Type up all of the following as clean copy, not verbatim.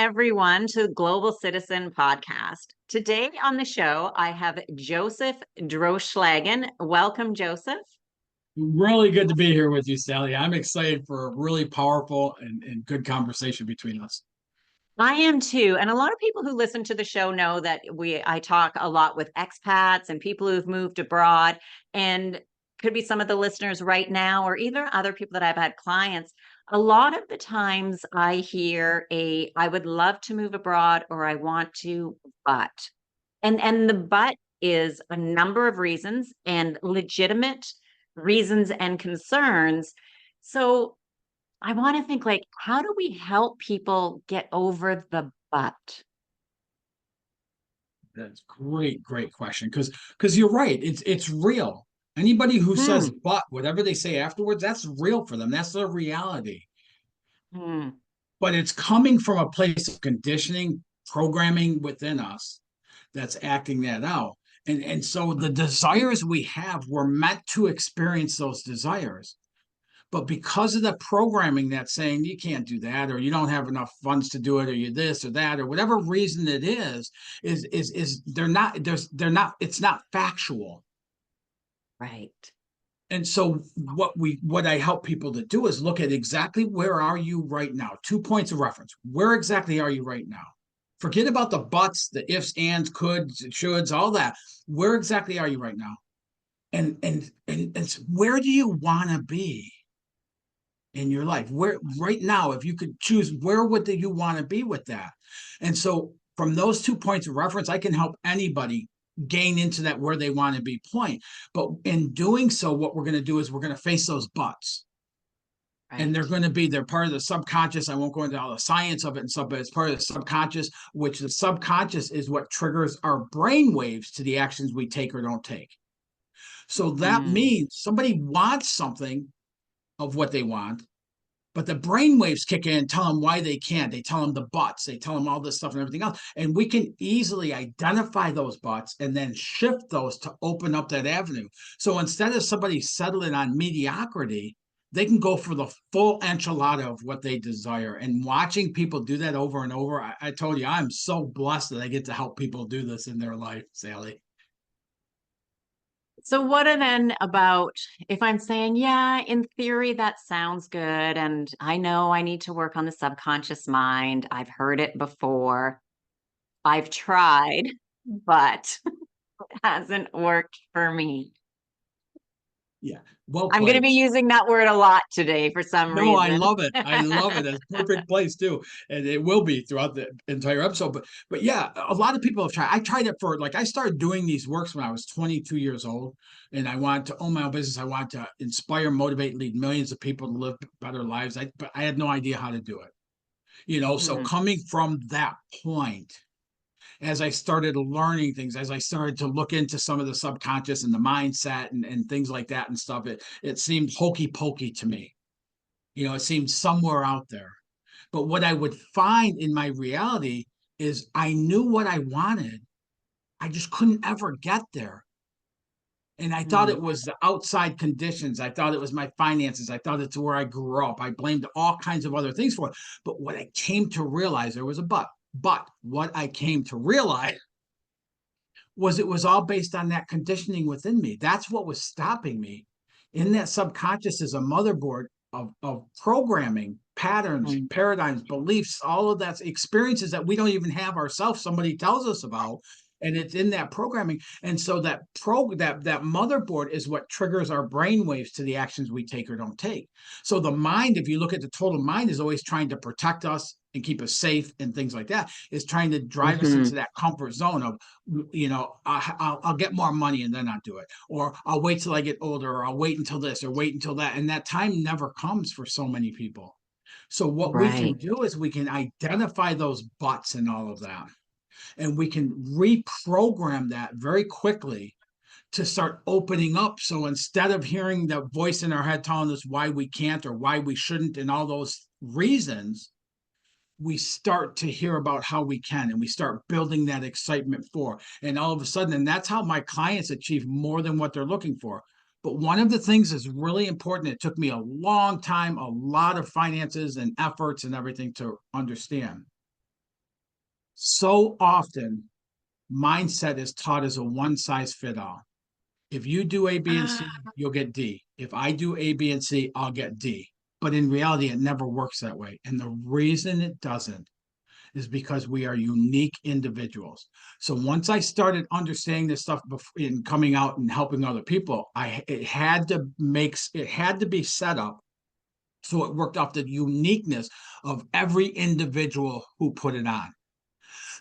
everyone to Global Citizen Podcast. Today on the show, I have Joseph Drolshagen. Welcome, Joseph. Really good to be here with you, Sally. I'm excited for a really powerful and good conversation between us. I am too. And a lot of people who listen to the show know that I talk a lot with expats and people who've moved abroad, and could be some of the listeners right now, or either other people that I've had clients. A lot of the times I hear I would love to move abroad, or I want to, but. And the but is a number of reasons and legitimate reasons and concerns. So I want to think, like, how do we help people get over the but? That's great question. Because you're right. It's real. Anybody who says Hmm. but, whatever they say afterwards, that's real for them. That's their reality. Hmm. But it's coming from a place of conditioning, programming within us that's acting that out. And so the desires we have, we're meant to experience those desires. But because of the programming that's saying you can't do that, or you don't have enough funds to do it, or you this or that, or whatever reason it is they're not, it's not factual. Right. And so what I help people to do is look at exactly where are you right now. 2 points of reference. Where exactly are you right now? Forget about the buts, the ifs, ands, coulds, shoulds, all that. Where exactly are you right now? And where do you want to be in your life? Where right now, if you could choose, where would you want to be with that? And so from those 2 points of reference, I can help anybody gain into that where they want to be point. But in doing so, what we're going to do is we're going to face those buts. And Right. they're part of the subconscious. I won't go into all the science of it and stuff, but it's part of the subconscious, which the subconscious is what triggers our brain waves to the actions we take or don't take. So that Hmm. means somebody wants something of what they want, but the brain waves kick in and tell them why they can't. They tell them the buts. They tell them all this stuff and everything else. And we can easily identify those buts and then shift those to open up that avenue. So instead of somebody settling on mediocrity, they can go for the full enchilada of what they desire. And watching people do that over and over, I told you, I'm so blessed that I get to help people do this in their life, Sally. So, what are then about if I'm saying, yeah, in theory, that sounds good. And I know I need to work on the subconscious mind. I've heard it before. I've tried, but it hasn't worked for me. Yeah, well I'm going to played. be using that word a lot today for some No, I reason. love it. I love it. It's perfect place too, and it will be throughout the entire episode. But yeah, a lot of people have tried. I tried it for like I started doing these works when I was 22 years old, and I wanted to own my own business. I wanted to inspire, motivate, lead millions of people to live better lives. But I had no idea how to do it. So Mhm. coming from that point, as I started learning things, as I started to look into some of the subconscious and the mindset and things like that and stuff, it seemed hokey pokey to me. It seemed somewhere out there. But what I would find in my reality is I knew what I wanted. I just couldn't ever get there. And I thought Mm. it was the outside conditions. I thought it was my finances. I thought it's where I grew up. I blamed all kinds of other things for it. But what I came to realize, there was a but. But what I came to realize was it was all based on that conditioning within me. That's what was stopping me. In that subconscious is a motherboard of programming, patterns, Mm. paradigms, beliefs, all of that experiences that we don't even have ourselves. Somebody tells us about, and it's in that programming. And so that motherboard is what triggers our brain waves to the actions we take or don't take. So the mind, if you look at the total mind, is always trying to protect us and keep us safe and things like that. Is trying to drive us into Mhm. that comfort zone of, I'll get more money and then I'll do it, or I'll wait till I get older, or I'll wait until this, or wait until that, and that time never comes for so many people. So what we can Right. do is we can identify those buts and all of that, and we can reprogram that very quickly to start opening up. So instead of hearing the voice in our head telling us why we can't or why we shouldn't and all those reasons, we start to hear about how we can, and we start building that excitement for, and all of a sudden, and that's how my clients achieve more than what they're looking for. But one of the things is really important. It took me a long time, a lot of finances and efforts and everything to understand. So often, mindset is taught as a one size fit all. If you do A, B, and C, Ah, you'll get D. If I do A, B, and C, I'll get D. But in reality, it never works that way. And the reason it doesn't is because we are unique individuals. So once I started understanding this stuff in coming out and helping other people, it had to be set up so it worked off the uniqueness of every individual who put it on.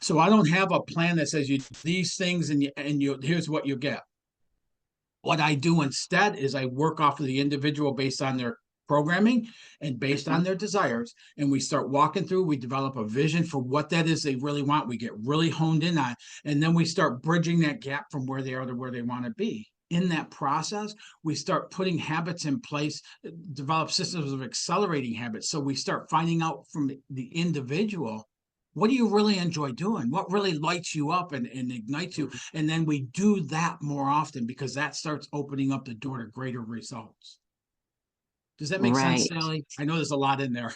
So I don't have a plan that says you do these things and here's what you get. What I do instead is I work off of the individual based on their programming and based on mhm. their desires. And we start walking through, we develop a vision for what that is they really want. We get really honed in on, and then we start bridging that gap from where they are to where they want to be. In that process, we start putting habits in place, develop systems of accelerating habits. So we start finding out from the individual, what do you really enjoy doing? What really lights you up and ignites you? And then we do that more often because that starts opening up the door to greater results. Does that make sense, Right. Sally? I know there's a lot in there.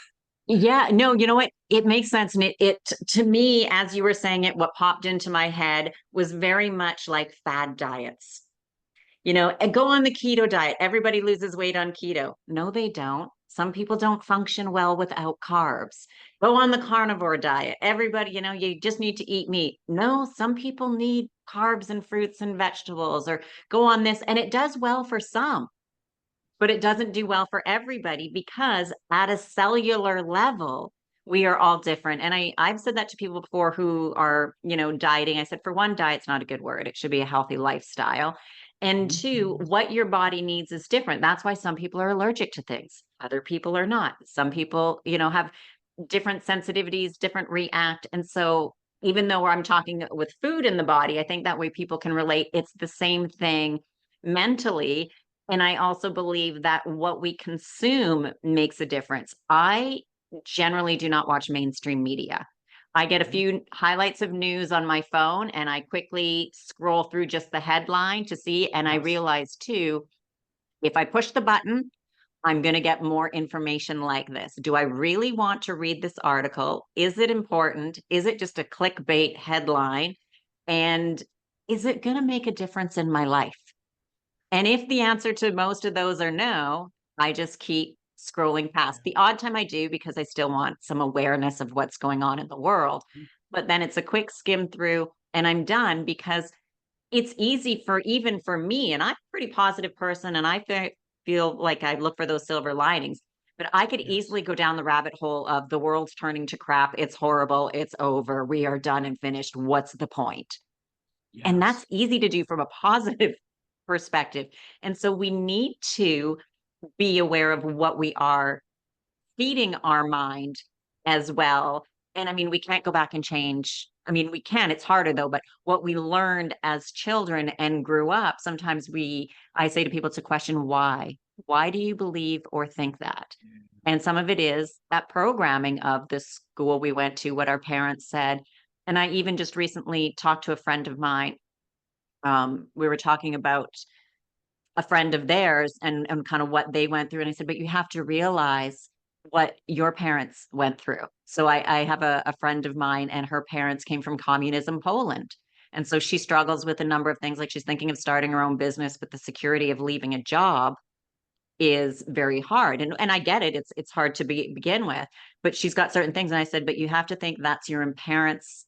Yeah, no, you know what? It makes sense. And it to me, as you were saying it, what popped into my head was very much like fad diets. And go on the keto diet. Everybody loses weight on keto. No, they don't. Some people don't function well without carbs. Go on the carnivore diet. Everybody, you just need to eat meat. No, some people need carbs and fruits and vegetables, or go on this. And it does well for some, but it doesn't do well for everybody because at a cellular level, we are all different. And I've said that to people before who are, dieting. I said, for one, diet's not a good word. It should be a healthy lifestyle. And two, what your body needs is different. That's why some people are allergic to things. Other people are not. Some people, have different sensitivities, different react. And so even though I'm talking with food in the body, I think that way people can relate. It's the same thing mentally. And I also believe that what we consume makes a difference. I generally do not watch mainstream media. I get a few highlights of news on my phone and I quickly scroll through just the headline to see. And I Yes. realize too, if I push the button, I'm going to get more information like this. Do I really want to read this article? Is it important? Is it just a clickbait headline? And is it going to make a difference in my life? And if the answer to most of those are no, I just keep scrolling past. The odd time I do because I still want some awareness of what's going on in the world. But then it's a quick skim through and I'm done because it's easy for even for me. And I'm a pretty positive person and feel like I look for those silver linings. But I could Yes. easily go down the rabbit hole of the world's turning to crap. It's horrible. It's over. We are done and finished. What's the point? And that's Yes. easy to do from a positive perspective. And so we need to be aware of what we are feeding our mind as well. And I mean, we can't go back and change. I mean, we can, it's harder though, but what we learned as children and grew up, sometimes I say to people, it's a question, why? Why do you believe or think that? And some of it is that programming of the school we went to, what our parents said. And I even just recently talked to a friend of mine. We were talking about a friend of theirs and kind of what they went through. And I said, but you have to realize what your parents went through. So I have a friend of mine and her parents came from communism Poland. And so she struggles with a number of things, like she's thinking of starting her own business, but the security of leaving a job is very hard. And I get it. It's hard to begin with, but she's got certain things. And I said, but you have to think that's your parents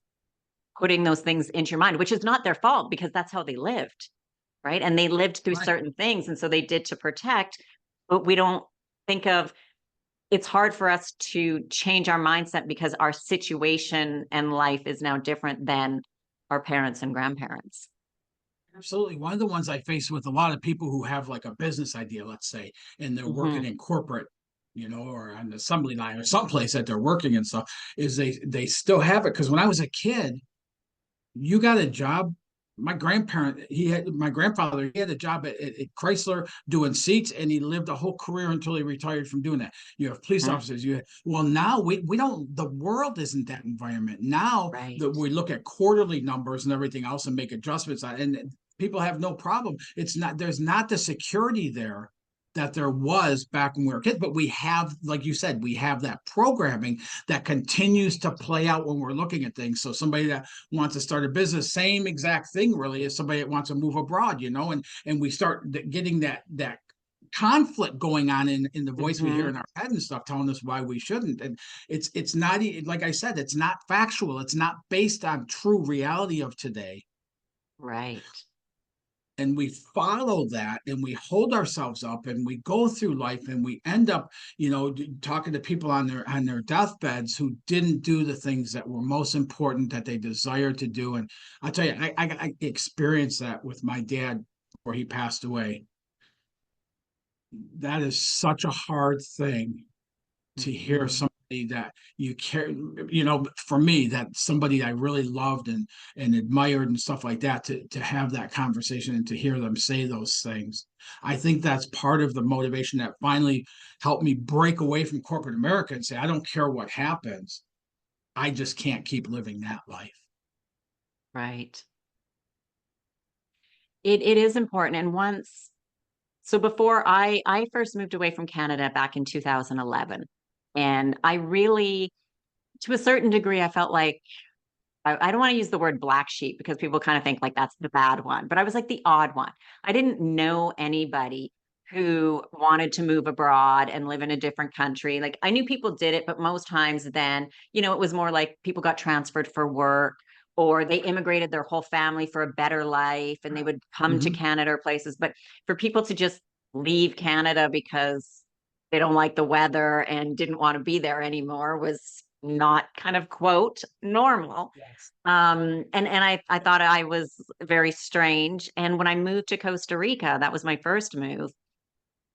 putting those things into your mind, which is not their fault because that's how they lived, right? And they lived through Right. certain things. And so they did to protect, but we don't think of it's hard for us to change our mindset because our situation and life is now different than our parents and grandparents. Absolutely. One of the ones I face with a lot of people who have like a business idea, let's say, and they're Hmm. working in corporate, or on the assembly line or someplace that they're working and stuff, is they still have it. Because when I was a kid, you got a job. My grandfather, he had a job at Chrysler doing seats, and he lived a whole career until he retired from doing that. You have police Hmm. officers. Well, now we don't. The world isn't that environment now Right. that we look at quarterly numbers and everything else and make adjustments on, and people have no problem. It's not there's not the security there that there was back when we were kids. But we have, like you said, we have that programming that continues to play out when we're looking at things. So somebody that wants to start a business, same exact thing really as somebody that wants to move abroad, and we start getting that conflict going on in the voice we hear Hmm. in our head and stuff telling us why we shouldn't. And it's not, like I said, it's not factual, it's not based on true reality of today. Right. And we follow that and we hold ourselves up and we go through life and we end up, talking to people on their deathbeds who didn't do the things that were most important that they desired to do. And I'll tell you, I experienced that with my dad before he passed away. That is such a hard thing to hear Hmm. somebody that you care, for me, that somebody I really loved and admired and stuff like that, to have that conversation and to hear them say those things. I think that's part of the motivation that finally helped me break away from corporate America and say, I don't care what happens. I just can't keep living that life. Right. It is important. And so before I first moved away from Canada back in 2011, and I really, to a certain degree, I felt like I don't want to use the word black sheep because people kind of think like that's the bad one, but I was like the odd one. I didn't know anybody who wanted to move abroad and live in a different country. Like I knew people did it, but most times then, it was more like people got transferred for work or they immigrated their whole family for a better life and they would come to Mm-hmm. Canada or places. But for people to just leave Canada because they don't like the weather and didn't want to be there anymore was not kind of quote normal. Yes. And I thought I was very strange. And when I moved to Costa Rica, that was my first move.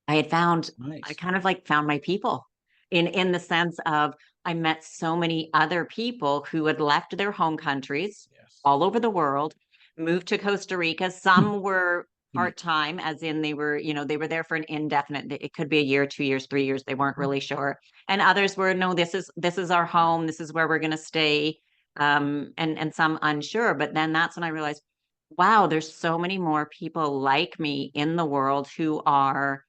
I had found I Nice. kind of like found my people in the sense of I met so many other people who had left their home countries Yes. all over the world, moved to Costa Rica. Some were part-time, as in they were there for an indefinite, it could be a year, 2 years, 3 years, they weren't really sure. And others were, no, this is our home, this is where we're gonna stay. And some unsure. But then that's when I realized, wow, there's so many more people like me in the world who are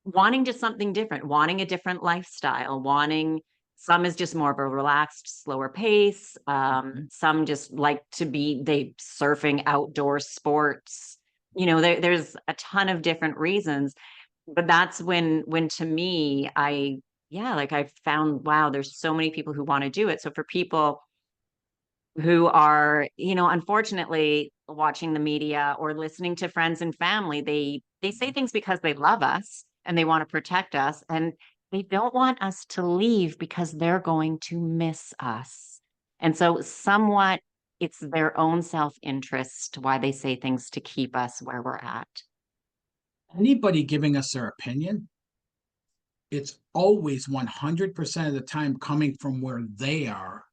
wanting just something different, wanting a different lifestyle, wanting some is just more of a relaxed, slower pace. Mhm. Some just like to be they surfing outdoor sports. There's a ton of different reasons, but that's when to me, yeah, like I found, wow, there's so many people who want to do it. So for people who are, unfortunately watching the media or listening to friends and family, they say things because they love us and they want to protect us and they don't want us to leave because they're going to miss us. And so somewhat it's their own self-interest why they say things to keep us where we're at. Anybody giving us their opinion, it's always 100% of the time coming from where they are,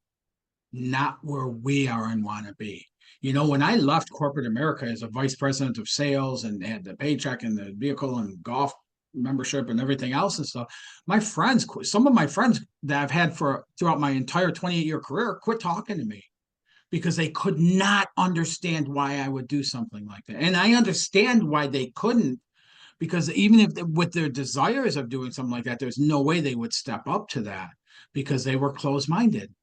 not where we are and want to be. When I left corporate America as a vice president of sales and had the paycheck and the vehicle and golf membership and everything else and stuff, some of my friends that I've had for throughout my entire 28-year career quit talking to me because they could not understand why I would do something like that. And I understand why they couldn't, because even if with their desires of doing something like that, there's no way they would step up to that because they were closed-minded.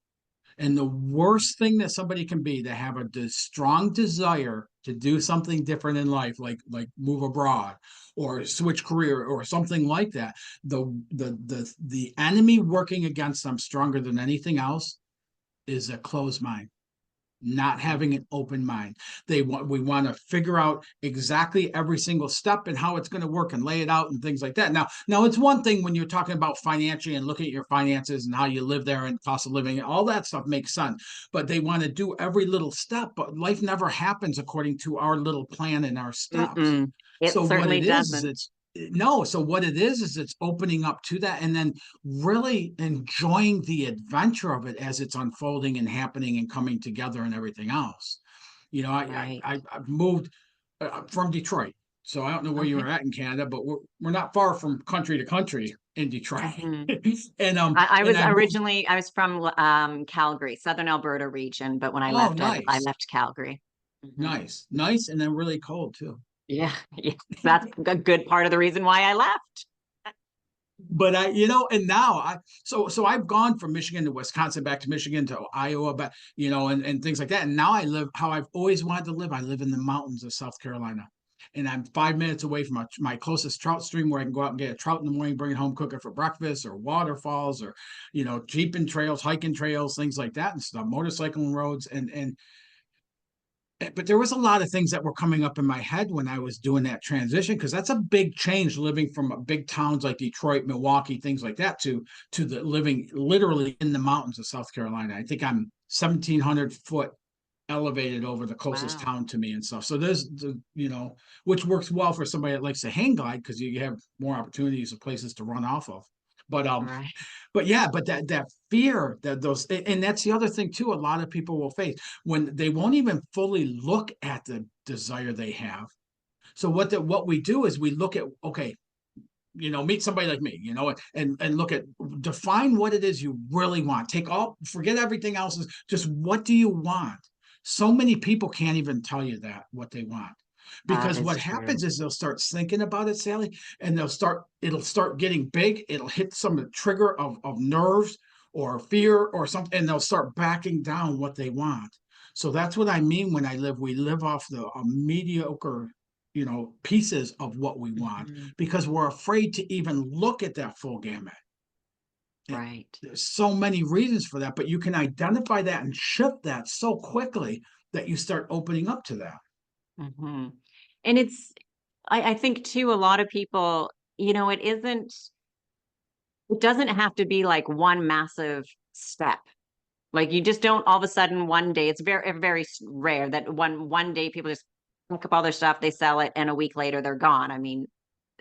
And the worst thing that somebody can be, to have a strong desire to do something different in life, like move abroad or switch career or something like that. The enemy working against them stronger than anything else is a closed mind, not having an open mind. We want to figure out exactly every single step and how it's going to work and lay it out and things like that. Now it's one thing when you're talking about financially and looking at your finances and how you live there and cost of living, all that stuff makes sense. But they want to do every little step, but life never happens according to our little plan and our steps. Mm-mm. It So what certainly it is doesn't. it's no. So what it is it's opening up to that and then really enjoying the adventure of it as it's unfolding and happening and coming together and everything else. Right. I've moved from Detroit, so I don't know where you Okay. were at in Canada, but we're not far from country to country in Detroit. Hmm. and I and was I moved. originally I was from Calgary, Southern Alberta region, but when I Oh, left it, I nice, left Calgary. Hmm. nice, nice, and then really cold too. Yeah, yeah, that's a good part of the reason why I left. But and now so I've gone from Michigan to Wisconsin, back to Michigan to Iowa, but and things like that. And now I live how I've always wanted to live. I live in the mountains of South Carolina. And I'm 5 minutes away from my closest trout stream, where I can go out and get a trout in the morning, bring it home, cook it for breakfast, or waterfalls, or jeeping trails, hiking trails, things like that and stuff, motorcycling roads. And but there was a lot of things that were coming up in my head when I was doing that transition, because that's a big change, living from big towns like Detroit, Milwaukee, things like that, to the living literally in the mountains of South Carolina. I think I'm 1,700 foot elevated over the closest Wow. town to me and stuff. So there's which works well for somebody that likes to hang glide, because you have more opportunities of places to run off of. But Right. yeah, but that fear, that those, and that's the other thing too, a lot of people will face when they won't even fully look at the desire they have. So what we do is we look at, okay, meet somebody like me, and look at, define what it is you really want. Forget everything else. Just what do you want? So many people can't even tell you that, what they want. That Because is what true. happens is they'll start thinking about it, Sally, and it'll start getting big. It'll hit some trigger of nerves or fear or something, and they'll start backing down what they want. So that's what I mean when we live off the mediocre, pieces of what we want, Mhm. because we're afraid to even look at that full gamut. And Right. there's so many reasons for that, but you can identify that and shift that so quickly that you start opening up to that. Hmm. And I think too, a lot of people, it doesn't have to be like one massive step. Like you just don't all of a sudden one day, it's very rare that one day people just pick up all their stuff, they sell it, and a week later they're gone. I mean,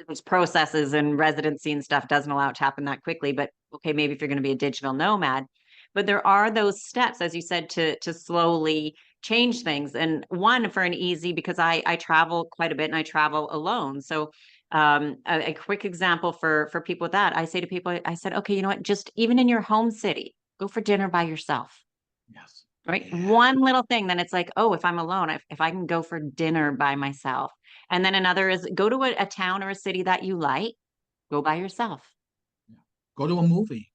those processes and residency and stuff doesn't allow it to happen that quickly. But okay, maybe if you're going to be a digital nomad, but there are those steps, as you said, to slowly change things. And one for an easy, because I travel quite a bit and I travel alone. So a quick example for people with that, I say to people, I said, okay, you know what? Just even in your home city, go for dinner by yourself. Yes. Right. Yeah. One little thing, then it's like, oh, if I'm alone, if I can go for dinner by myself. And then another is go to a town or a city that you like, go by yourself. Yeah. Go to a movie.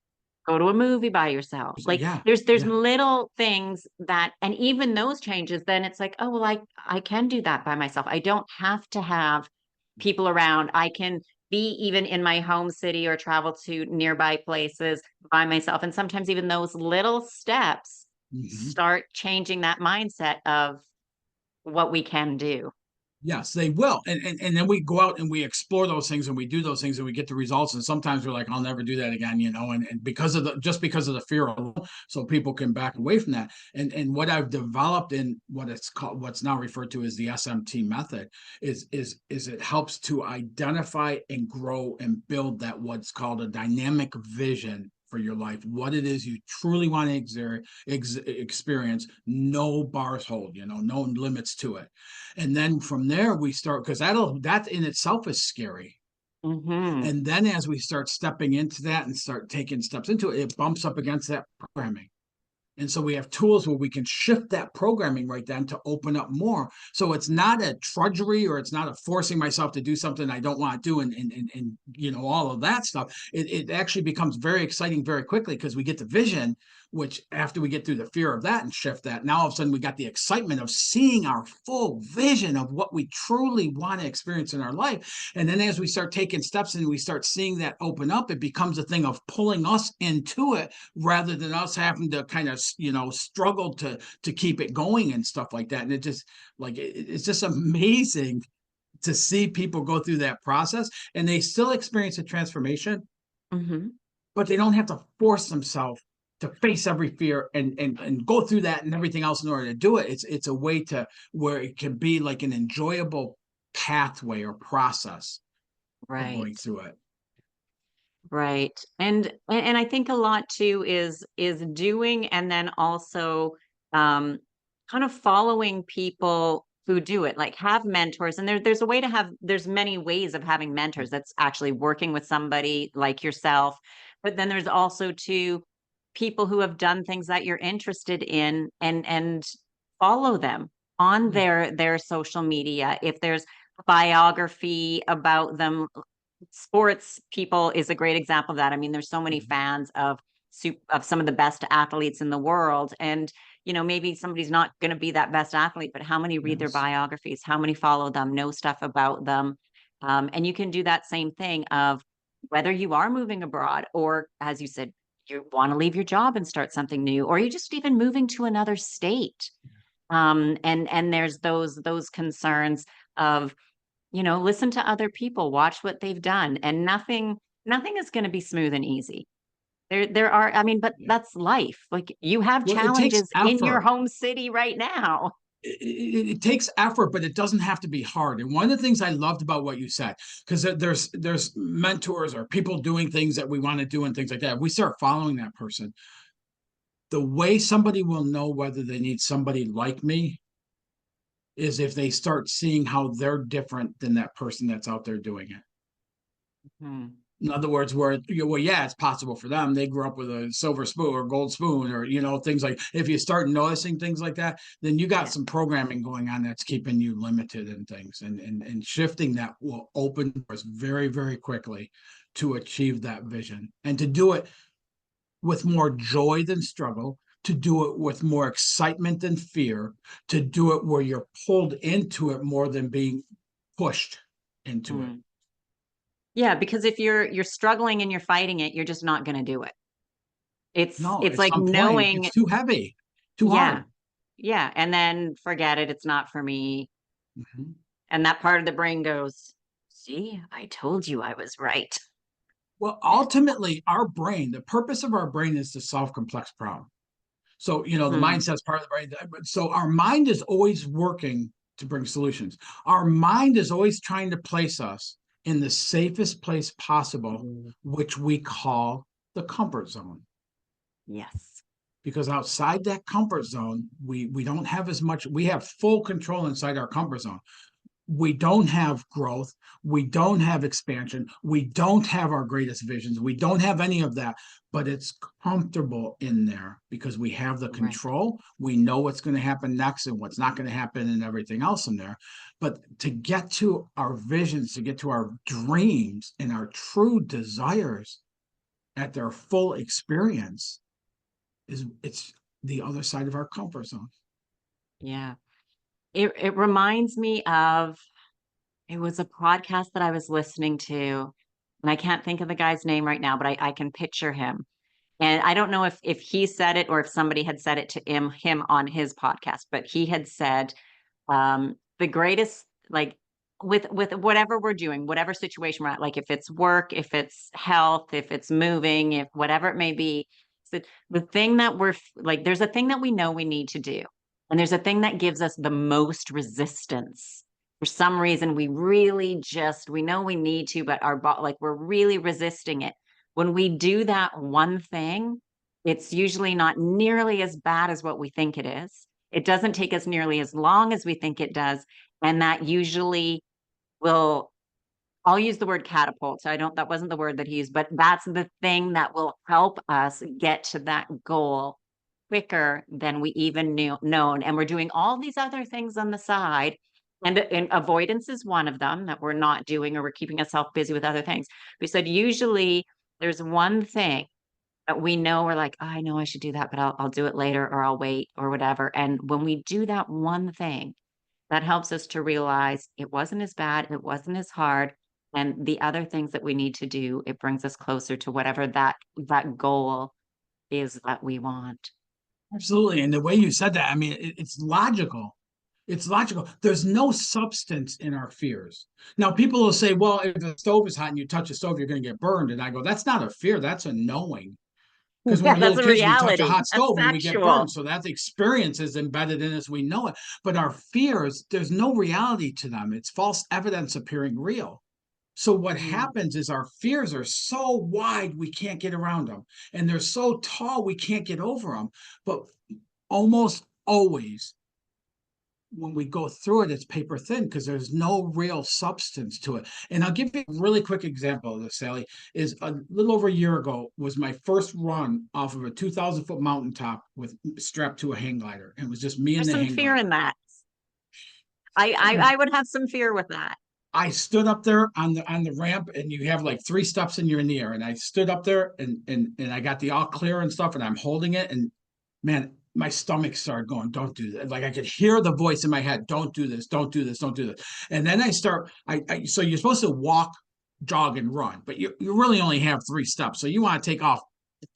Go to a movie by yourself. Like Yeah. there's Yeah. little things that, and even those changes, then it's like, oh, well, I can do that by myself. I don't have to have people around. I can be even in my home city or travel to nearby places by myself. And sometimes even those little steps Mhm. start changing that mindset of what we can do. Yes, they will. And then we go out and we explore those things and we do those things and we get the results. And sometimes we're like, I'll never do that again, and because of the fear alone, so people can back away from that. And what I've developed in what's now referred to as the SMT method is it helps to identify and grow and build that what's called a dynamic vision for your life, what it is you truly want to experience, no bars hold, no limits to it. And then from there we start, because that in itself is scary. Hmm. And then as we start stepping into that and start taking steps into it, it bumps up against that programming. And so we have tools where we can shift that programming right then to open up more. So it's not a trudgery, or it's not a forcing myself to do something I don't want to do, and all of that stuff. It actually becomes very exciting very quickly, because we get the vision, which after we get through the fear of that and shift that, now all of a sudden we got the excitement of seeing our full vision of what we truly want to experience in our life. And then as we start taking steps and we start seeing that open up, it becomes a thing of pulling us into it, rather than us having to kind of struggle to keep it going and stuff like that. And it's just amazing to see people go through that process, and they still experience a transformation, Hmm. but they don't have to force themselves to face every fear and go through that and everything else in order to do it. It's a way to where it can be like an enjoyable pathway or process of going Right. through it. Right. And I think a lot too is doing, and then also um kind of following people who do it. Like have mentors. And there's a way to have, there's many ways of having mentors. That's actually working with somebody like yourself. But then there's also too people who have done things that you're interested in, and follow them on Yeah. their social media. If there's biography about them. Sports people is a great example of that. I mean, there's so many fans of some of the best athletes in the world, and maybe somebody's not going to be that best athlete, but how many read their Yes. biographies? How many follow them? Know stuff about them? And you can do that same thing of whether you are moving abroad, or as you said, you want to leave your job and start something new, or you're just even moving to another state. And there's those concerns of, listen to other people, watch what they've done, and nothing is going to be smooth and easy. There are, I mean, but Yeah. that's life. Like, you have Well, it takes challenges in your effort. home city right now. It takes effort, but it doesn't have to be hard. And one of the things I loved about what you said, because there's mentors or people doing things that we want to do and things like that. We start following that person. The way somebody will know whether they need somebody like me is if they start seeing how they're different than that person that's out there doing it. Hmm. In other words, where well, yeah, it's possible for them. They grew up with a silver spoon or gold spoon, or things like. If you start noticing things like that, then you got Yeah. some programming going on that's keeping you limited in things, and shifting that will open doors very, very quickly to achieve that vision, and to do it with more joy than struggle, to do it with more excitement than fear, to do it where you're pulled into it more than being pushed into it. Hmm. Yeah, because if you're struggling and you're fighting it, you're just not going to do it. It's No, it's at like some point knowing, it's too heavy, too yeah, hard. yeah, and then forget it. It's not for me. Mhm. And that part of the brain goes, see, I told you I was right. Well, ultimately, our brain, the purpose of our brain is to solve complex problems. So, the Hmm. mindset's part of the brain. So, our mind is always working to bring solutions. Our mind is always trying to place us in the safest place possible, which we call the comfort zone. Yes. Because outside that comfort zone, we don't have as much, we have full control inside our comfort zone. We don't have growth. We don't have expansion. We don't have our greatest visions. We don't have any of that, but it's comfortable in there because we have the Right. control. We know what's going to happen next and what's not going to happen and everything else in there. But to get to our visions, to get to our dreams and our true desires at their full experience, it's the other side of our comfort zone. Yeah. It reminds me of, it was a podcast that I was listening to, and I can't think of the guy's name right now, but I can picture him. And I don't know if he said it or if somebody had said it to him on his podcast, but he had said, the greatest, like, with whatever we're doing, whatever situation we're at, like if it's work, if it's health, if it's moving, if whatever it may be, so the thing that like, there's a thing that we know we need to do, and there's a thing that gives us the most resistance. For some reason, we know we need to, but like, we're really resisting it. When we do that one thing, it's usually not nearly as bad as what we think it is. It doesn't take us nearly as long as we think it does. And that usually will, I'll use the word catapult. So that wasn't the word that he used, but that's the thing that will help us get to that goal quicker than we even known. And we're doing all these other things on the side. And avoidance is one of them that we're not doing, or we're keeping ourselves busy with other things. We said usually there's one thing that we know, we're like, oh, I know I should do that, but I'll do it later, or I'll wait, or whatever. And when we do that one thing, that helps us to realize it wasn't as bad, it wasn't as hard. And the other things that we need to do, it brings us closer to whatever that goal is that we want. Absolutely. And the way you said that, I mean, it's logical. It's logical. There's no substance in our fears. Now, people will say, well, if the stove is hot and you touch the stove, you're going to get burned. And I go, that's not a fear, that's a knowing. Because when Yeah, we're that's little a kids, we touch a reality. hot That's stove and we get factual. burned. So that experience is embedded in us. We know it. But our fears, there's no reality to them. It's false evidence appearing real. So what Mm. happens is our fears are so wide we can't get around them, and they're so tall we can't get over them. But almost always, when we go through it, it's paper thin because there's no real substance to it. And I'll give you a really quick example of this, Sally. Is a little over a year ago was my first run off of a 2,000-foot mountaintop with strapped to a hang glider. And it was just me and There's the some hang fear glider. in that. I would have some fear with that. I stood up there on the ramp, and you have like 3 steps and you're in the air. And I stood up there, and I got the all clear and stuff, and I'm holding it, and man, my stomach started going, don't do that. Like I could hear the voice in my head, don't do this, don't do this, don't do this. And then so you're supposed to walk, jog, and run, but you really only have 3 steps. So you want to take off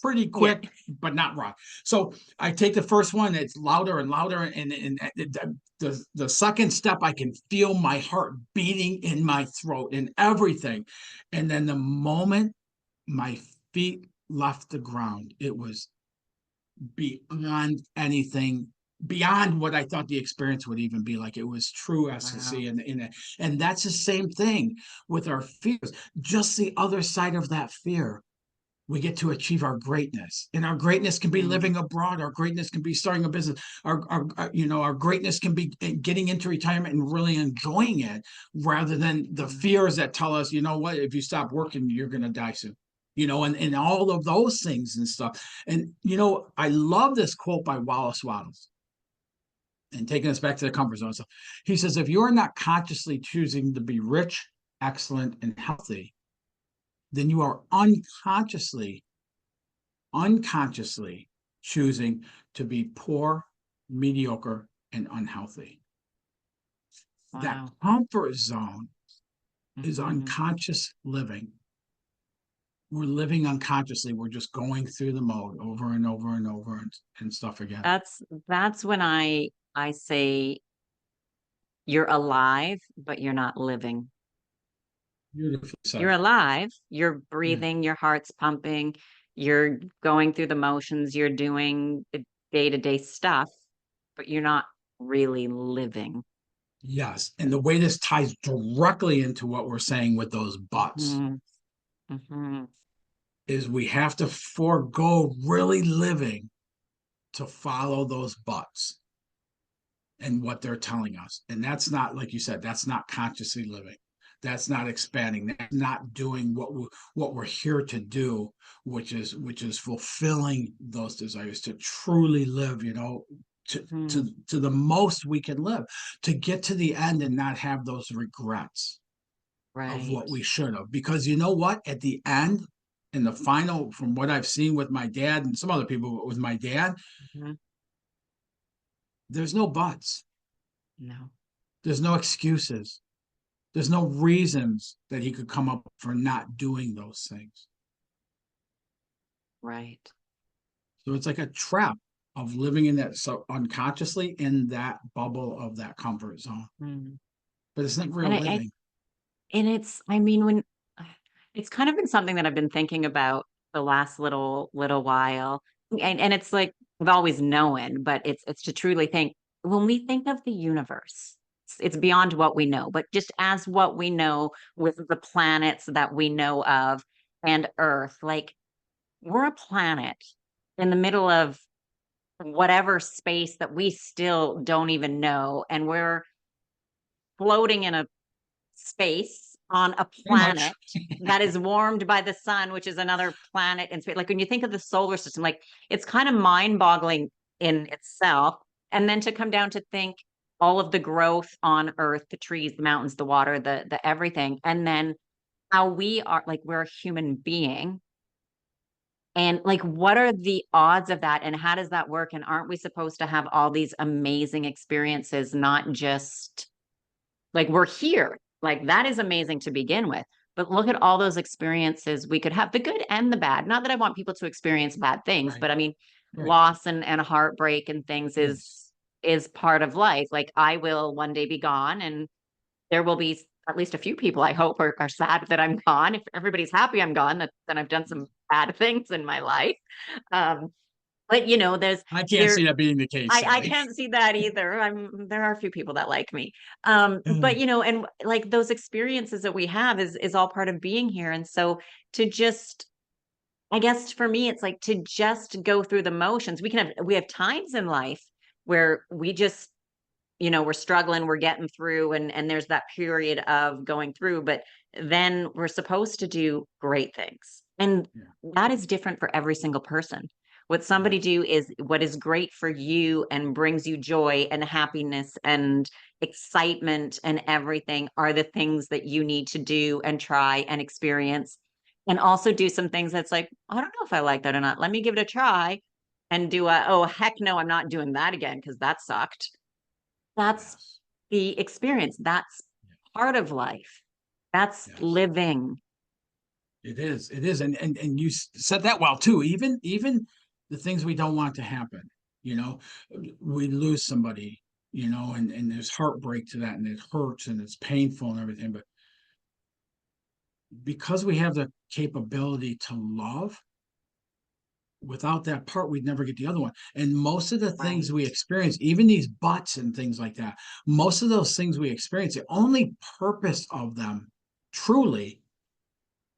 pretty Yeah. quick, but not run. So I take the first one, it's louder and louder. And the second step, I can feel my heart beating in my throat and everything. And then the moment my feet left the ground, it was beyond anything, beyond what I thought the experience would even be like. It was true ecstasy. Wow. And that's the same thing with our fears. Just the other side of that fear, we get to achieve our greatness. And our greatness can be Mm, living abroad. Our greatness can be starting a business. Our greatness can be getting into retirement and really enjoying it, rather than the mm. fears that tell us, you know what, if you stop working, you're going to die soon. And all of those things and stuff. And I love this quote by Wallace Wattles, and taking us back to the comfort zone. So he says, if you're not consciously choosing to be rich, excellent, and healthy, then you are unconsciously choosing to be poor, mediocre, and unhealthy. That Wow. comfort zone is Mhm. unconscious living. We're living unconsciously. We're just going through the mode over and over and over, and stuff again. That's when I say you're alive, but you're not living. Beautifully You're said. alive, you're Yeah. breathing, your heart's pumping, you're going through the motions, you're doing the day-to-day stuff, but you're not really living. Yes. And the way this ties directly into what we're saying with those buts Hmm. Hmm. is we have to forego really living to follow those buts and what they're telling us. And that's not, like you said, that's not consciously living. That's not expanding. That's not doing what we're here to do, which is fulfilling those desires, to truly live, to Hmm. to the most we can live, to get to the end and not have those regrets of Right. what we should have. Because you know what? At the end, in the final, from what I've seen with my dad and some other people, but with my dad, Hmm. there's no buts. No. There's no excuses. There's no reasons that he could come up for not doing those things. Right. So it's like a trap of living in that, so unconsciously in that bubble of that comfort zone. Mm. But it's not And real living. I mean, when it's kind of been something that I've been thinking about the last little while. And it's like I've always known, but it's to truly think when we think of the universe, it's beyond what we know, but just as what we know with the planets that we know of and Earth, like we're a planet in the middle of whatever space that we still don't even know. And we're floating in a space on a Pretty much. planet that is warmed by the sun, which is another planet in space. Like when you think of the solar system, like it's kind of mind-boggling in itself. And then to come down to think all of the growth on Earth, the trees, the mountains, the water, the everything, and then how we are like we're a human being. And like, what are the odds of that? And how does that work? And aren't we supposed to have all these amazing experiences, not just like we're here. Like that is amazing to begin with. But look at all those experiences we could have, the good and the bad. Not that I want people to experience bad things, Right. but I mean, Right. loss and heartbreak and things Yes. is part of life. Like I will one day be gone and there will be at least a few people I hope are sad that I'm gone. If everybody's happy I'm gone, then I've done some bad things in my life. Um, but I can't there see that being the case, I Sally. can't see that either. There are a few people that like me. But and like those experiences that we have is all part of being here. And so to just I guess for me it's like to just go through the motions. We have times in life where we just we're struggling, we're getting through and there's that period of going through, but then we're supposed to do great things. And Yeah. that is different for every single person. What somebody do is what is great for you and brings you joy and happiness and excitement and everything are the things that you need to do and try and experience. And also do some things that's like, I don't know if I like that or not. Let me give it a try and do a, oh, heck no, I'm not doing that again because that sucked. That's Yes. the experience. That's part of life. That's Yes. living. It is. It is. And you said that well too. Even the things we don't want to happen, you know, we lose somebody, and there's heartbreak to that, and it hurts and it's painful and everything. But because we have the capability to love, without that part, we'd never get the other one. And most of the things we Right. experience, even these butts and things like that, most of those things we experience, the only purpose of them truly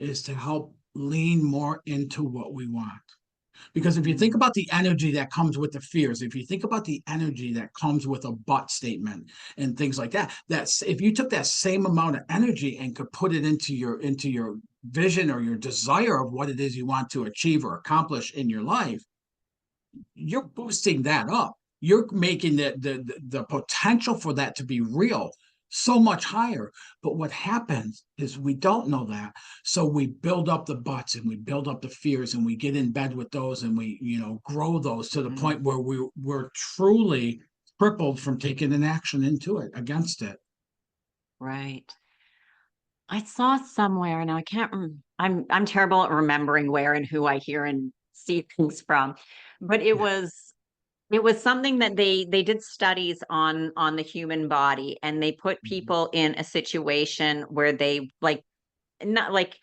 is to help lean more into what we want. Because if you think Mm, about the energy that comes with the fears, if you think about the energy that comes with a but statement and things like that, that's if you took that same amount of energy and could put it into your vision or your desire of what it is you want to achieve or accomplish in your life, you're boosting that up. You're making the potential for that to be real so much higher. But what happens is we don't know that. So we build up the buts and we build up the fears and we get in bed with those and we, grow those to the mm, point where we're truly crippled from taking an action into it against it. right. I saw somewhere now I can't I'm terrible at remembering where and who I hear and see things from. But Yeah. it was something that they did studies on the human body and they put Mhm. people in a situation where they like not like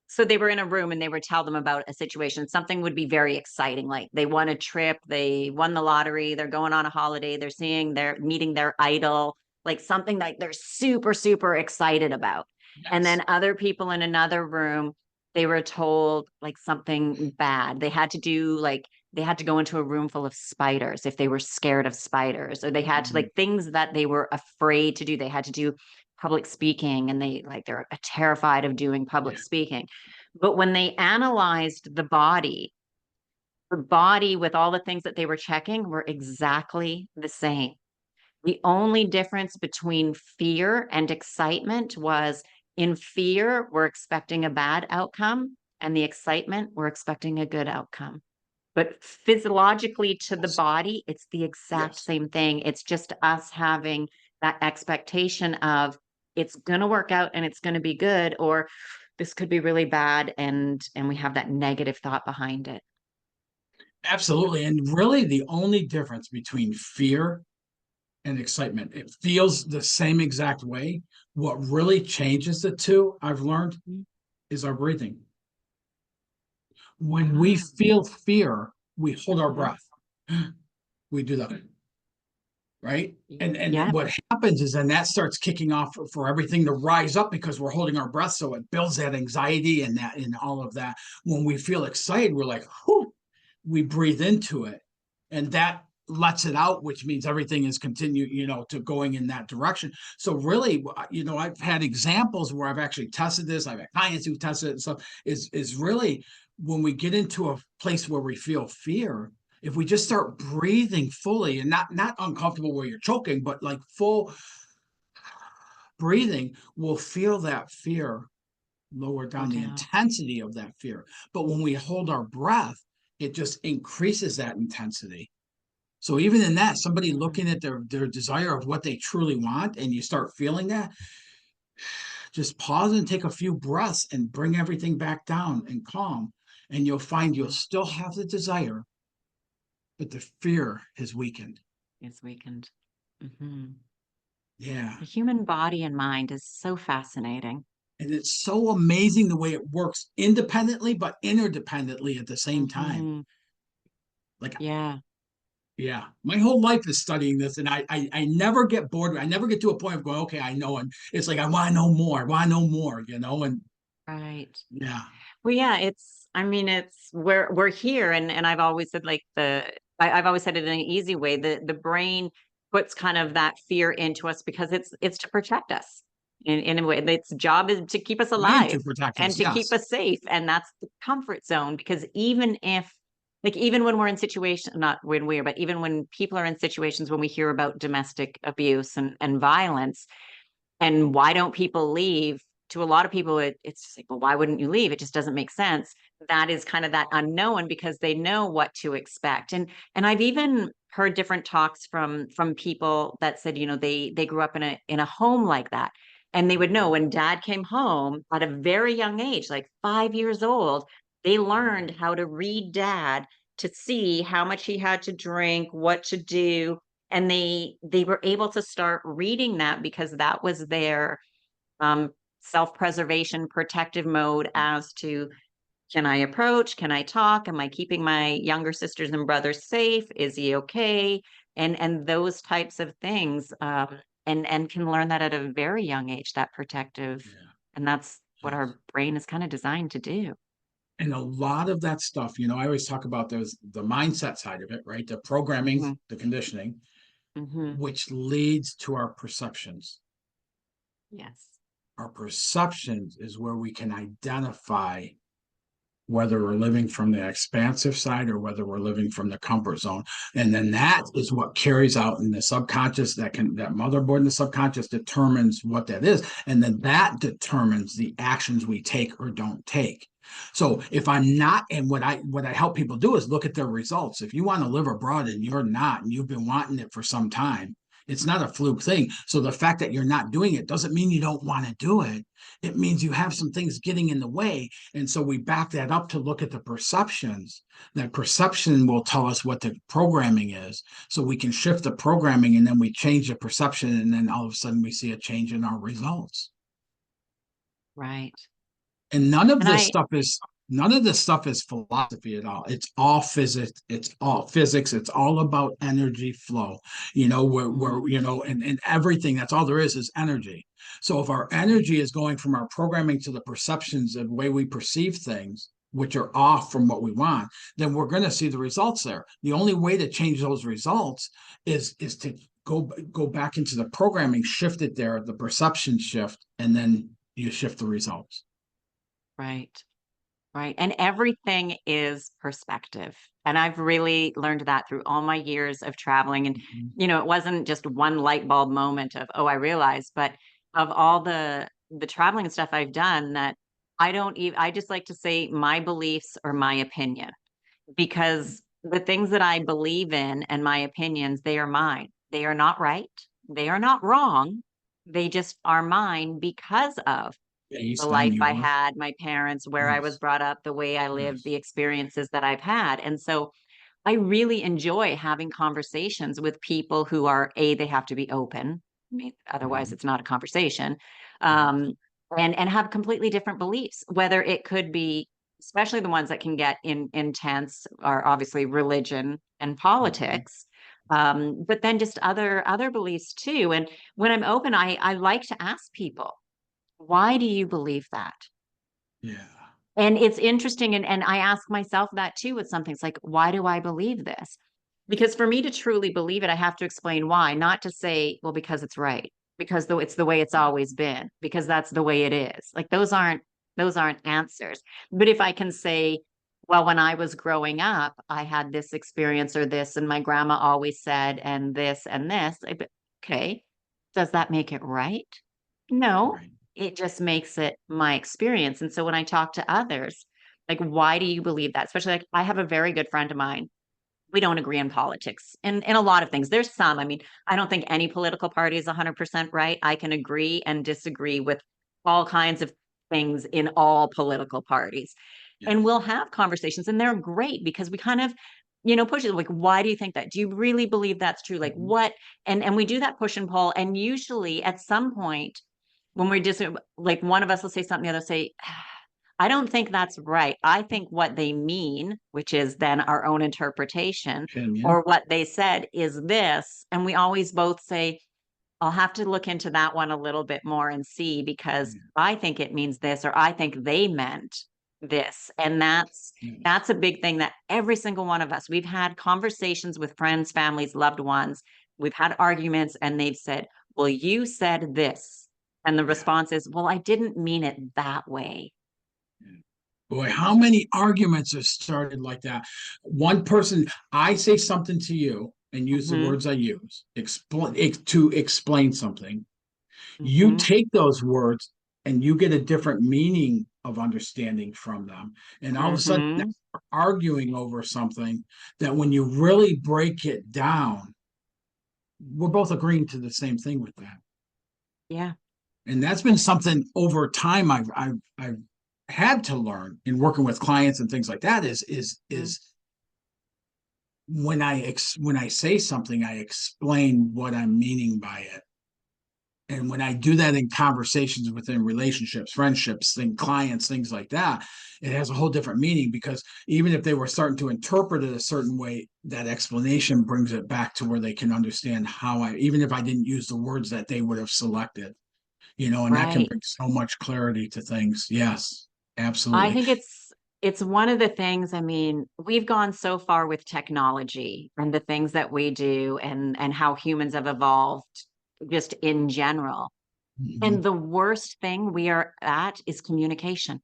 so they were in a room and they would tell them about a situation. Something would be very exciting, like they won a trip, they won the lottery, they're going on a holiday, they're meeting their idol, like something like they're super, super excited about. And Yes. then other people in another room, they were told like something bad. They had to go into a room full of spiders if they were scared of spiders, or they had to Mhm. like things that they were afraid to do. They had to do public speaking and they're terrified of doing public Yeah. speaking. But when they analyzed the body with all the things that they were checking were exactly the same. The only difference between fear and excitement was in fear, we're expecting a bad outcome, and the excitement, we're expecting a good outcome. But physiologically to the Yes. body, it's the exact Yes. same thing. It's just us having that expectation of it's going to work out and it's going to be good, or this could be really bad, and we have that negative thought behind it. Absolutely. And really the only difference between fear and excitement, it feels the same exact way. What really changes the two, I've learned, Mhm. is our breathing. When we Ah, feel fear, we hold our mhm. breath. We do that, right? And Yeah. what happens is then that starts kicking off for everything to rise up because we're holding our breath. So it builds that anxiety and all of that. When we feel excited, we're like, whew, we breathe into it. And that lets it out, which means everything is continue, to going in that direction. So really, I've had examples where I've actually tested this. I've had clients who tested it and stuff. Is really when we get into a place where we feel fear, if we just start breathing fully and not uncomfortable where you're choking, but like full breathing, we'll feel that fear lower Go down, the down. intensity of that fear. But when we hold our breath, it just increases that intensity. So even in that, somebody Mhm. looking at their desire of what they truly want, and you start feeling that, just pause and take a few breaths and bring everything back down and calm. And you'll find you'll Mhm. still have the desire, but the fear has weakened. It's weakened. Mhm. Yeah. The human body and mind is so fascinating. And it's so amazing the way it works independently, but interdependently at the same time. Mhm. Like, Yeah. yeah, my whole life is studying this, and I never get bored. I never get to a point of going, okay, I know, and it's like I want to know more. I want to know more. And Right. yeah, Well, yeah, I mean, it's we're here and I've always said like I've always said it in an easy way. The brain puts kind of that fear into us because it's to protect us in a way. Its job is to keep us trying to alive protect and us. to keep Yes. us safe. And that's the comfort zone because even if Like even when we're in situations, not when we're, but even when people are in situations when we hear about domestic abuse and violence, and why don't people leave? To a lot of people, it's just like, well, why wouldn't you leave? It just doesn't make sense. That is kind of that unknown because they know what to expect. And I've even heard different talks from people that said, they grew up in a home like that. And they would know when dad came home at a very young age, like 5 years old, they learned how to read dad to see how much he had to drink, what to do, and they were able to start reading that because that was their um, self-preservation protective mode as to, can I approach, can I talk, am I keeping my younger sisters and brothers safe, is he okay, and those types of things, and can learn that at a very young age, that protective, Yeah. and that's what Yes. our brain is kind of designed to do. And a lot of that stuff, I always talk about there's the mindset side of it, right? The programming, Hmm. the conditioning, Hmm. which leads to our perceptions. Yes. Our perceptions is where we can identify whether we're living from the expansive side or whether we're living from the comfort zone. And then that is what carries out in the subconscious, that motherboard in the subconscious determines what that is. And then that determines the actions we take or don't take. So if I'm not, and what I help people do is look at their results. If you want to live abroad and you're not, and you've been wanting it for some time, it's not a fluke thing. So the fact that you're not doing it doesn't mean you don't want to do it. It means you have some things getting in the way. And so we back that up to look at the perceptions. That perception will tell us what the programming is. So we can shift the programming and then we change the perception. And then all of a sudden we see a change in our results. Right. And And I none of this stuff is philosophy at all. It's all physics. It's all physics. It's all about energy flow. Mhm. And everything. That's all there is energy. So if our energy is going from our programming to the perceptions of the way we perceive things, which are off from what we want, then we're going to see the results there. The only way to change those results is to go back into the programming, shift it there, the perception shift, and then you shift the results. right. Right. And everything is perspective. And I've really learned that through all my years of traveling. And, Mhm. it wasn't just one light bulb moment of, oh, I realized, but of all the traveling and stuff I've done that I don't even, I just like to say my beliefs or my opinion, because the things that I believe in and my opinions, they are mine. They are not right. They are not wrong. They just are mine because of the Based on life I your had, my parents, where I was yes, brought up, the way I lived, yes. the experiences that I've had. And so I really enjoy having conversations with people who are they have to be open. I mean, otherwise Mhm. it's not a conversation. Yes. Um, and have completely different beliefs, whether it could be, especially the ones that can get intense, are obviously religion and Mhm. politics. But then just other beliefs too. And when I'm open, I like to ask people, why do you believe that? Yeah. And it's interesting, and I ask myself that too with something. It's like, why do I believe this? Because for me to truly believe it, I have to explain why, not to say, well, because it's right, because though it's the way it's always been, because that's the way it is. Like those aren't answers. But if I can say, well, when I was growing up, I had this experience or this, and my grandma always said, and this, okay, does that make it right? No, Right. it just makes it my experience. And so when I talk to others, like, why do you believe that? Especially like I have a very good friend of mine. We don't agree on politics and in a lot of things. There's some, I mean, I don't think any political party is 100% right. I can agree and disagree with all kinds of things in all political parties. And Yes. we'll have conversations and they're great because we kind of, push it like, why do you think that? Do you really believe that's true? Like Mhm. what? And we do that push and pull. And usually at some point, when we're just like one of us will say something, the other say, I don't think that's right. I think what they mean, which is then our own interpretation, Opinion. or what they said is this. And we always both say, I'll have to look into that one a little bit more and see because Yeah. I think it means this, or I think they meant this. And that's Yes. that's a big thing that every single one of us, we've had conversations with friends, families, loved ones. We've had arguments and they've said, well, you said this. And the Yeah. response is, well, I didn't mean it that way. Yeah. Boy, how many arguments have started like that? One person, I say something to you and use the Hmm. words I use, to explain something. You Hmm. take those words and you get a different meaning of understanding from them. And all of a sudden, now Hmm. we're arguing over something that when you really break it down, we're both agreeing to the same thing with that. Yeah. And that's been something over time I've had to learn in working with clients and things like that Mhm. is when I say something, I explain what I'm meaning by it. And when I do that in conversations within relationships, friendships, clients, things like that, it has a whole different meaning because even if they were starting to interpret it a certain way, that explanation brings it back to where they can understand how even if I didn't use the words that they would have selected, and that can Right. bring so much clarity to things. Yes, I absolutely. think it's one of the things, I mean, we've gone so far with technology and the things that we do and how humans have evolved just in general. And Mhm. the worst thing we are at is communication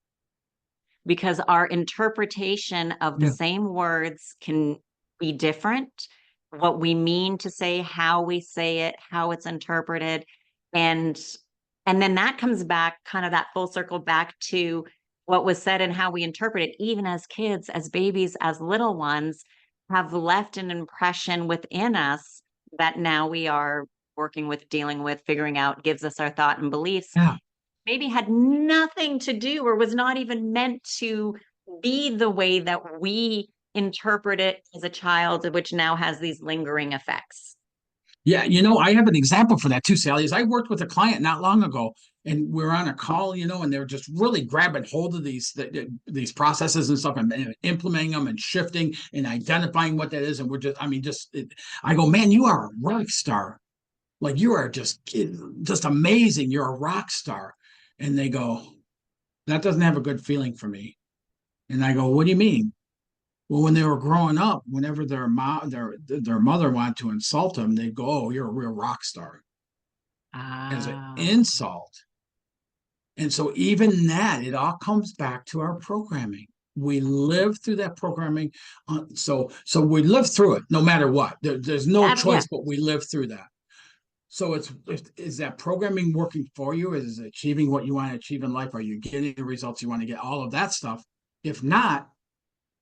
because our interpretation of the Yeah. same words can be different. What we mean to say, how we say it, how it's interpreted. And and then that comes back kind of that full circle back to what was said and how we interpret it, even as kids, as babies, as little ones, have left an impression within us that now we are working with, dealing with, figuring out, gives us our thought and beliefs Yeah. maybe had nothing to do or was not even meant to be the way that we interpret it as a child, which now has these lingering effects. Yeah, I have an example for that too, Sally. Is I worked with a client not long ago, and we're on a call, and they're just really grabbing hold of these processes and stuff, and implementing them and shifting and identifying what that is. And we're just, I mean, I go, man, you are a rock star. Like you are just amazing. You're a rock star. And they go, that doesn't have a good feeling for me. And I go, what do you mean? Well, when they were growing up, whenever their mother wanted to insult them, they'd go, "Oh, you're a real rock star," as an Ah, insult. And so even that, it all comes back to our programming. We live through that programming, so we live through it no matter what. There's no yeah, choice, but we live through that. So is that programming working for you? Is it achieving what you want to achieve in life? Are you getting the results you want to get? All of that stuff. If not,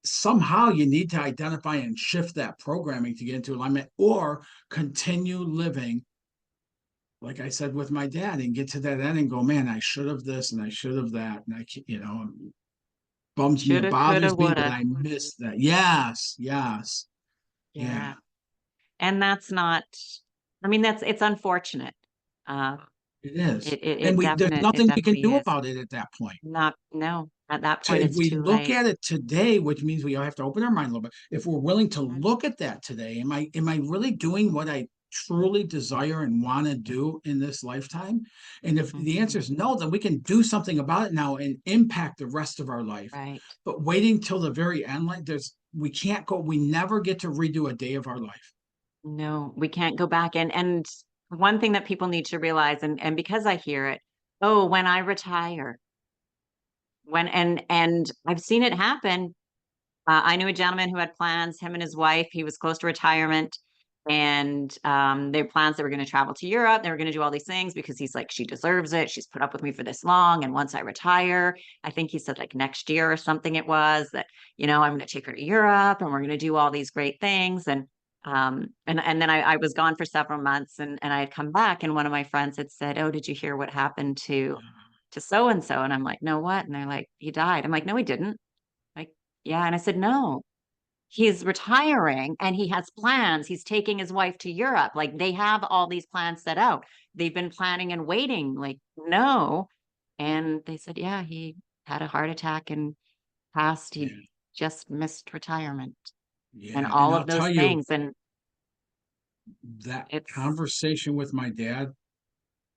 somehow you need to identify and shift that programming to get into alignment or continue living like I said with my dad and get to that end and go, man, I should have this and I should have that. And bums me, it shoulda, coulda, bothers me that woulda. I missed that. Yes, yes, yeah, Yeah. And that's not, I mean, it's unfortunate. Uh, it is. it, it, And it there's definite, it nothing we can definitely do is. about it at that point. Not, no, at that So point, if it's we too look late. at it today, which means we have to open our mind a little bit, if we're willing to Mhm. look at that today, am I really doing what I truly desire and want to do in this lifetime? And if the answer Mhm. is no, then we can do something about it now and impact the rest of our life. Right. But waiting till the very end, like we can't go, we never get to redo a day of our life. No, we can't go back. And one thing that people need to realize, and because I hear it, oh, when I retire, and I've seen it happen. I knew a gentleman who had plans, him and his wife, he was close to retirement. And their plans, they were going to travel to Europe. They were going to do all these things because he's like, she deserves it. She's put up with me for this long. And once I retire, I think he said like next year or something it was that, I'm going to take her to Europe and we're going to do all these great things. And then I was gone for several months and I had come back and one of my friends had said, oh, did you hear what happened to so and so? And I'm like, no, what? And they're like, he died. I'm like, no, he didn't. Like, yeah. And I said, no, he's retiring and he has plans. He's taking his wife to Europe. Like they have all these plans set out. They've been planning and waiting. Like, no. And they said, yeah, he had a heart attack and passed. He Yeah, just missed retirement and yeah. And all I'll of those tell you things. And that it's conversation with my dad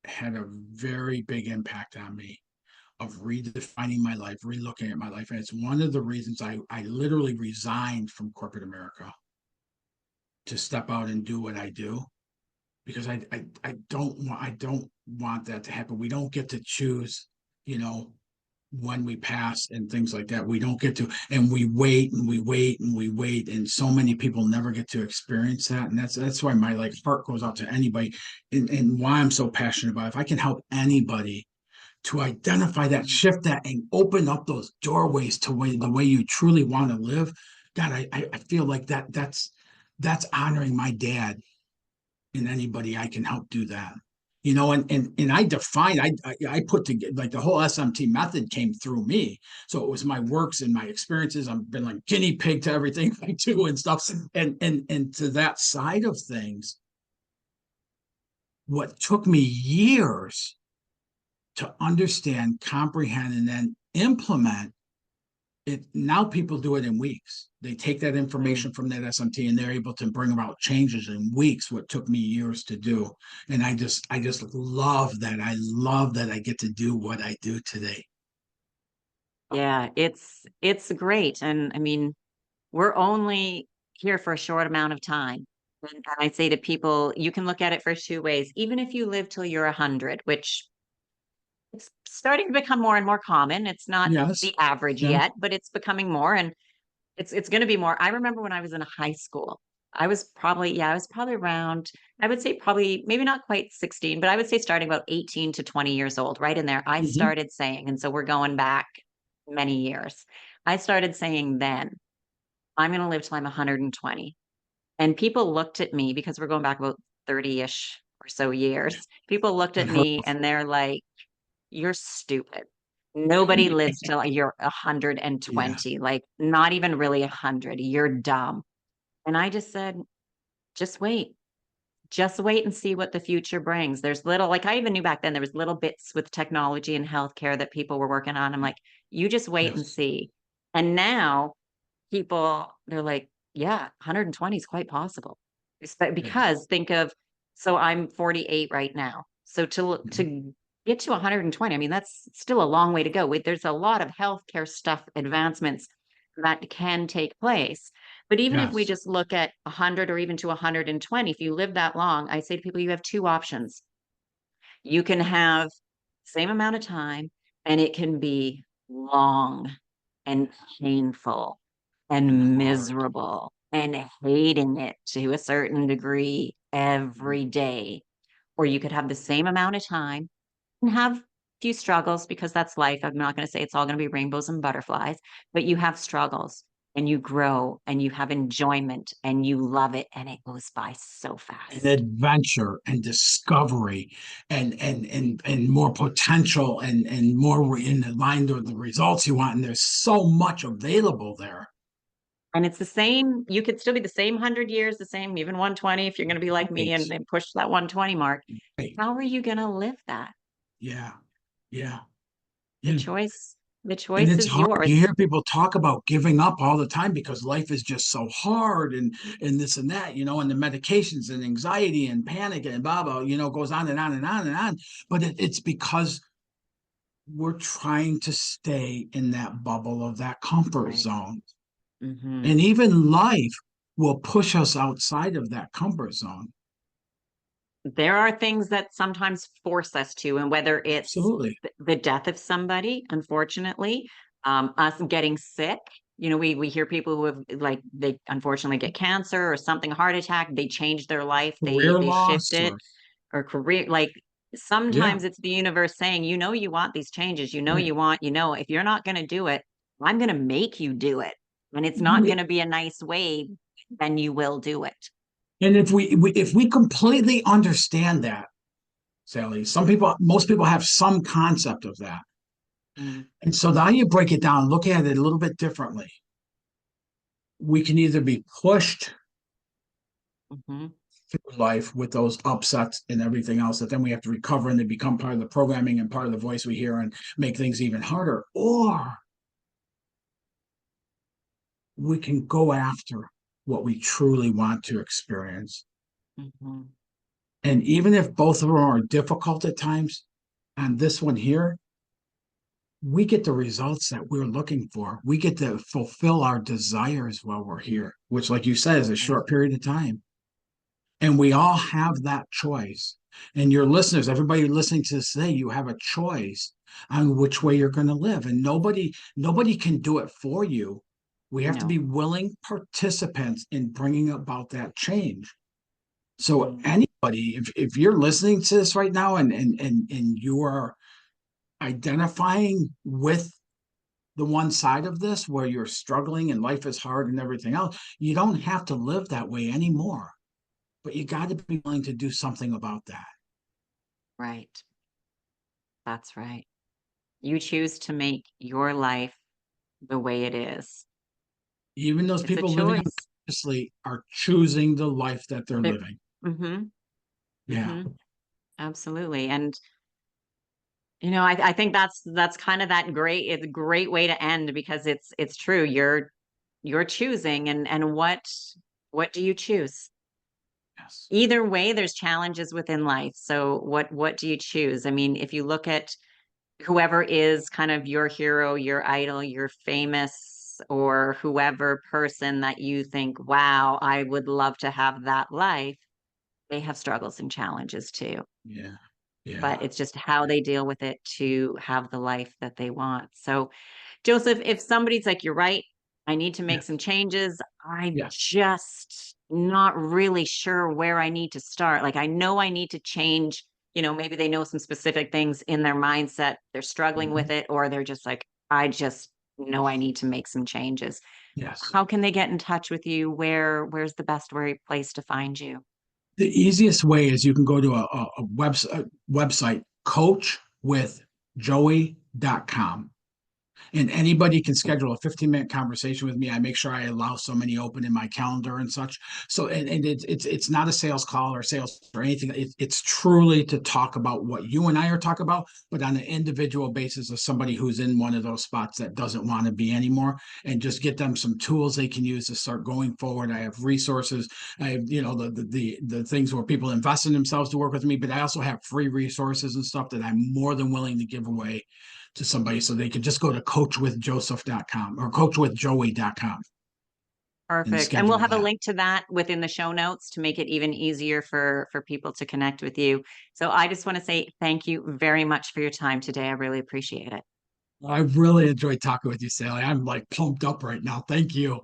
had a very big impact on me of redefining my life, relooking at my life. And it's one of the reasons I literally resigned from corporate America to step out and do what I do because I don't want that to happen. We don't get to choose, you know, when we pass and things like that. We don't get to, and we wait and we wait and we wait, and so many people never get to experience that. And that's why my like heart goes out to anybody, and why I'm so passionate about it. If I can help anybody to identify that, shift that, and open up those doorways to the way you truly want to live. God, I feel like that's honoring my dad, and anybody I can help do that. And I define, I put together, like, the whole SMT method came through me. So it was my works and my experiences. I've been like guinea pig to everything I do and stuff. And to that side of things, what took me years to understand, comprehend, and then implement it, now people do it in weeks. They take that information from that SMT and they're able to bring about changes in weeks, what took me years to do. And I just love that. I love that I get to do what I do today. Yeah, it's great. And I mean, we're only here for a short amount of time. And I say to people, you can look at it for two ways. Even if you live till you're 100, which it's starting to become more and more common. It's not Yes. the average Yeah. yet, but it's becoming more, and it's going to be more. I remember when I was in high school, I was probably around, I would say probably maybe not quite 16, but I would say starting about 18 to 20 years old, right in there. I Hmm. started saying, and so we're going back many years. I started saying then, I'm going to live till I'm 120. And people looked at me because we're going back about 30-ish or so Yeah. years. People looked at Unheard me of. and they're like, you're stupid. Nobody lives till you're 120, like not even really 100. You're dumb. And I just said, just wait. Just wait and see what the future brings. There's little, like I even knew back then there was little bits with technology and healthcare that people were working on. I'm like, you just wait and Yes. see. And now people, they're like, yeah, 120 is quite possible. Yes. Because think of, so I'm 48 right now. So Mhm. to get to 120, I mean, that's still a long way to go. There's a lot of healthcare stuff, advancements that can take place. But even if we Yes. just look at 100 or even to 120, if you live that long, I say to people, you have two options. You can have same amount of time, and it can be long and painful And and hard. miserable and hating it to a certain degree every day. Or you could have the same amount of time and have a few struggles, because that's life. I'm not going to say it's all going to be rainbows and butterflies, but you have struggles and you grow and you have enjoyment and you love it, and it goes by so And fast. adventure and discovery, and more potential, and more in line with the results you want. And there's so much available there. And it's the same, you could still be the same 100 years, the same, even 120, if you're going to be like me Right. and push that 120 mark. Right. How are you going to live that? Yeah. Yeah. The Yeah. choice, the And choice it's is hard. You yours. hear people talk about giving up all the time because life is just so hard, and this and that, and the medications and anxiety and panic and blah blah, goes on and on and on and on. But it's because we're trying to stay in that bubble of that comfort Right. zone. Hmm. And even life will push us outside of that comfort zone. There are things that sometimes force us to, and whether it's Absolutely. the death of somebody, unfortunately, us getting sick. We hear people who have, like, they unfortunately get cancer or something, heart attack, they change their life, they Career they shift loss, it, or or career, like yeah, sometimes it's the universe saying, you want these changes, right. if you're not going to do it, I'm going to make you do it. And it's not And going to be a nice way, then you will do it. if we completely understand that, Sally, most people have some concept of that. Mm. And so now you break it down, look at it a little bit differently. We can either be pushed Mhm. through life with those upsets and everything else that then we have to recover, and they become part of the programming and part of the voice we hear and make things even harder. Or we can go after what we truly want to experience. Mhm. And even if both of them are difficult at times, on this one here, we get the results that we're looking for. We get to fulfill our desires while we're here, which, like you said, is a Right. short period of time. And we all have that choice. And your listeners, everybody listening to this today, you have a choice on which way you're going to live. And nobody can do it for you. We have to No. be willing participants in bringing about that change. So Mm. anybody, if you're listening to this right now and you are identifying with the one side of this where you're struggling and life is hard and everything else, you don't have to live that way anymore. But you got to be willing to do something about that. Right. That's right. You choose to make your life the way it is. Even those It's a people living choice. unconsciously are choosing the life that they're It, living. mm-hmm, Yeah. mm-hmm, absolutely. And I think that's kind of it's a great way to end because it's true. You're choosing and what do you choose? Yes. Either way, there's challenges within life. So what do you choose? I mean, if you look at whoever is kind of your hero, your idol, your famous or whoever person that you think, wow, I would love to have that life, they have struggles and challenges too. Yeah. But Yeah. it's just how they deal with it to have the life that they want. So, Joseph, if somebody's like, you're right, I need to make some Yes. changes, I Yes. just not really sure where I need to start. Like, I know I need to change, maybe they know some specific things in their mindset, they're struggling with Mhm. it, or they're just like, I just know I need to make some changes. Yes. How can they get in touch with you? Where's the best place to find you? The easiest way is you can go to a website, coachwithjoey.com. And anybody can schedule a 15-minute conversation with me. I make sure I allow so many open in my calendar and such. So and it's not a sales call or sales or anything. It's truly to talk about what you and I are talking about, but on an individual basis of somebody who's in one of those spots that doesn't want to be anymore, and just get them some tools they can use to start going forward. I have resources. I have the things where people invest in themselves to work with me, but I also have free resources and stuff that I'm more than willing to give away to somebody, so they could just go to coachwithjoseph.com or coachwithjoey.com and Perfect. And we'll schedule have a that. link to that within the show notes to make it even easier for people to connect with you. So I just want to say thank you very much for your time today. I really appreciate it. I really enjoyed talking with you, Sally. I'm like pumped up right now. Thank you.